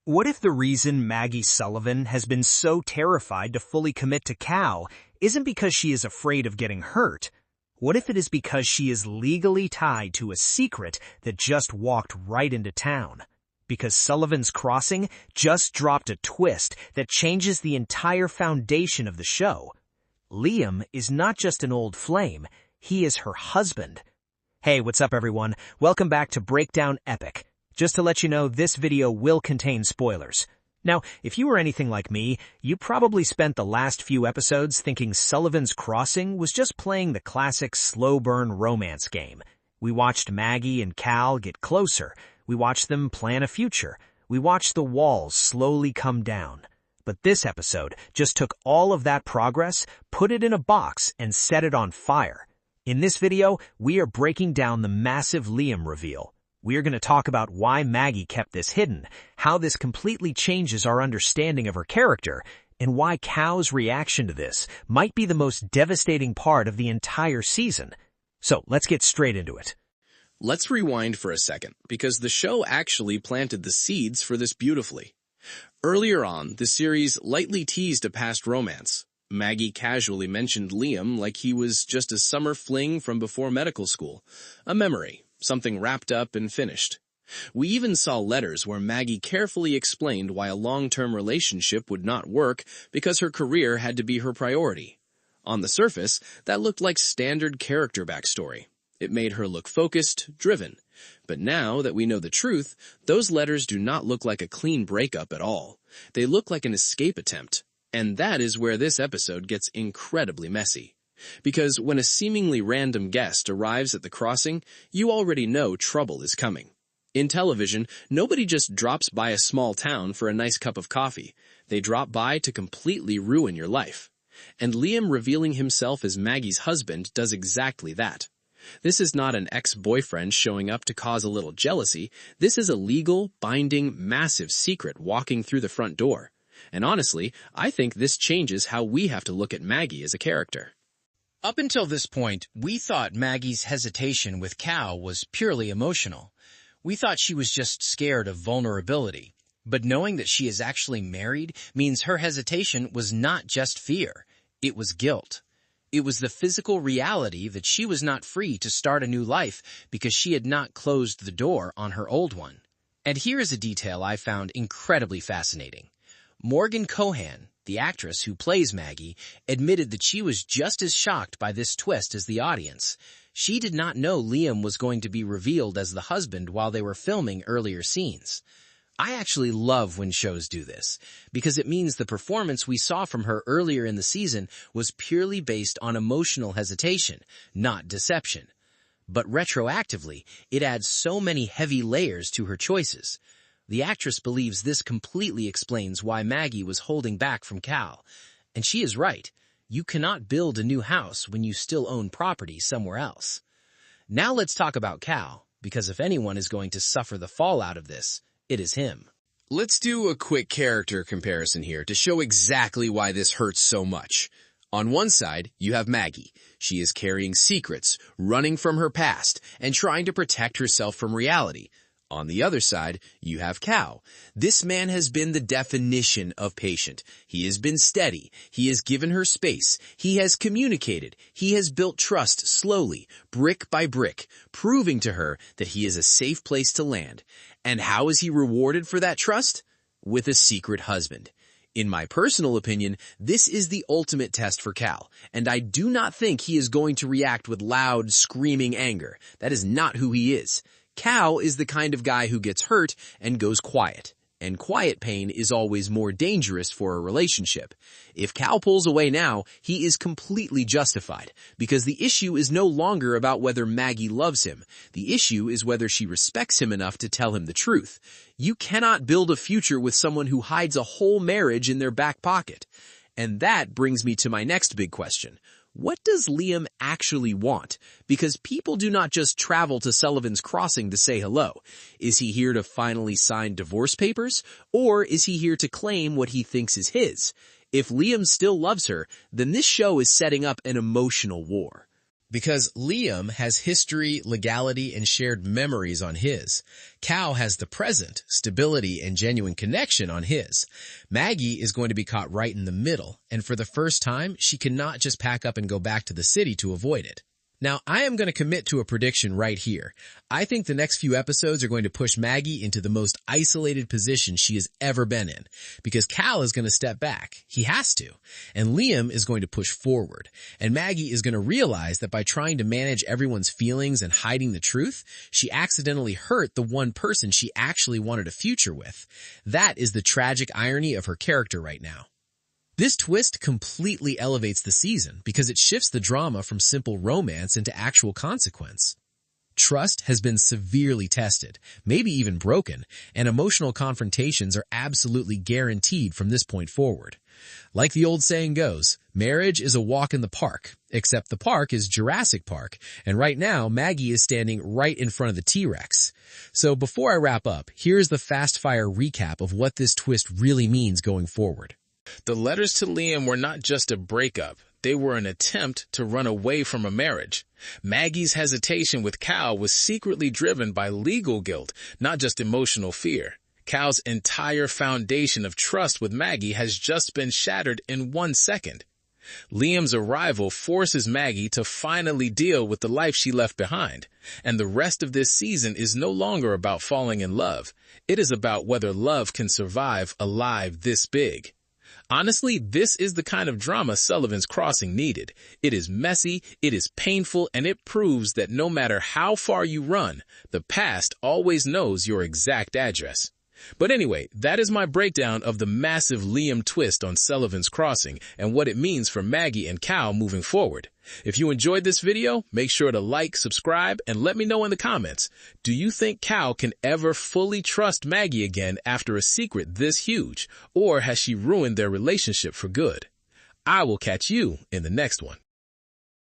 What if the reason Maggie Sullivan has been so terrified to fully commit to Cal isn't because she is afraid of getting hurt? What if it is because she is legally tied to a secret that just walked right into town? Because Sullivan's Crossing just dropped a twist that changes the entire foundation of the show. Liam is not just an old flame, he is her husband. Hey, what's up everyone? Welcome back to Breakdown Epic. Just to let you know, this video will contain spoilers. Now, if you were anything like me, you probably spent the last few episodes thinking Sullivan's Crossing was just playing the classic slow-burn romance game. We watched Maggie and Cal get closer. We watched them plan a future. We watched the walls slowly come down. But this episode just took all of that progress, put it in a box, and set it on fire. In this video, we are breaking down the massive Liam reveal. We are going to talk about why Maggie kept this hidden, how this completely changes our understanding of her character, and why Cal's reaction to this might be the most devastating part of the entire season. So let's get straight into it. Let's rewind for a second, because the show actually planted the seeds for this beautifully. Earlier on, the series lightly teased a past romance. Maggie casually mentioned Liam like he was just a summer fling from before medical school, a memory. Something wrapped up and finished. We even saw letters where Maggie carefully explained why a long-term relationship would not work because her career had to be her priority. On the surface, that looked like standard character backstory. It made her look focused, driven. But now that we know the truth, those letters do not look like a clean breakup at all. They look like an escape attempt. And that is where this episode gets incredibly messy. Because when a seemingly random guest arrives at the crossing, you already know trouble is coming. In television, nobody just drops by a small town for a nice cup of coffee. They drop by to completely ruin your life. And Liam revealing himself as Maggie's husband does exactly that. This is not an ex-boyfriend showing up to cause a little jealousy. This is a legal, binding, massive secret walking through the front door. And honestly, I think this changes how we have to look at Maggie as a character. Up until this point, we thought Maggie's hesitation with Cal was purely emotional. We thought she was just scared of vulnerability. But knowing that she is actually married means her hesitation was not just fear. It was guilt. It was the physical reality that she was not free to start a new life because she had not closed the door on her old one. And here is a detail I found incredibly fascinating. Morgan Kohan, the actress who plays Maggie, admitted that she was just as shocked by this twist as the audience. She did not know Liam was going to be revealed as the husband while they were filming earlier scenes. I actually love when shows do this, because it means the performance we saw from her earlier in the season was purely based on emotional hesitation, not deception. But retroactively, it adds so many heavy layers to her choices. The actress believes this completely explains why Maggie was holding back from Cal. And she is right. You cannot build a new house when you still own property somewhere else. Now let's talk about Cal, because if anyone is going to suffer the fallout of this, it is him. Let's do a quick character comparison here to show exactly why this hurts so much. On one side, you have Maggie. She is carrying secrets, running from her past, and trying to protect herself from reality. On the other side, you have Cal. This man has been the definition of patient. He has been steady. He has given her space. He has communicated. He has built trust slowly, brick by brick, proving to her that he is a safe place to land. And how is he rewarded for that trust? With a secret husband. In my personal opinion, this is the ultimate test for Cal, and I do not think he is going to react with loud, screaming anger. That is not who he is. Cal is the kind of guy who gets hurt and goes quiet, and quiet pain is always more dangerous for a relationship. If Cal pulls away now, he is completely justified, because the issue is no longer about whether Maggie loves him. The issue is whether she respects him enough to tell him the truth. You cannot build a future with someone who hides a whole marriage in their back pocket. And that brings me to my next big question. What does Liam actually want? Because people do not just travel to Sullivan's Crossing to say hello. Is he here to finally sign divorce papers? Or is he here to claim what he thinks is his? If Liam still loves her, then this show is setting up an emotional war. Because Liam has history, legality, and shared memories on his. Cal has the present, stability, and genuine connection on his. Maggie is going to be caught right in the middle, and for the first time, she cannot just pack up and go back to the city to avoid it. Now, I am going to commit to a prediction right here. I think the next few episodes are going to push Maggie into the most isolated position she has ever been in, because Cal is going to step back. He has to. And Liam is going to push forward. And Maggie is going to realize that by trying to manage everyone's feelings and hiding the truth, she accidentally hurt the one person she actually wanted a future with. That is the tragic irony of her character right now. This twist completely elevates the season because it shifts the drama from simple romance into actual consequence. Trust has been severely tested, maybe even broken, and emotional confrontations are absolutely guaranteed from this point forward. Like the old saying goes, marriage is a walk in the park, except the park is Jurassic Park, and right now Maggie is standing right in front of the T-Rex. So before I wrap up, here's the fast-fire recap of what this twist really means going forward. The letters to Liam were not just a breakup. They were an attempt to run away from a marriage. Maggie's hesitation with Cal was secretly driven by legal guilt, not just emotional fear. Cal's entire foundation of trust with Maggie has just been shattered in 1 second. Liam's arrival forces Maggie to finally deal with the life she left behind. And the rest of this season is no longer about falling in love. It is about whether love can survive a lie this big. Honestly, this is the kind of drama Sullivan's Crossing needed. It is messy, it is painful, and it proves that no matter how far you run, the past always knows your exact address. But anyway, that is my breakdown of the massive Liam twist on Sullivan's Crossing and what it means for Maggie and Cal moving forward. If you enjoyed this video, make sure to like, subscribe, and let me know in the comments. Do you think Cal can ever fully trust Maggie again after a secret this huge, or has she ruined their relationship for good? I will catch you in the next one.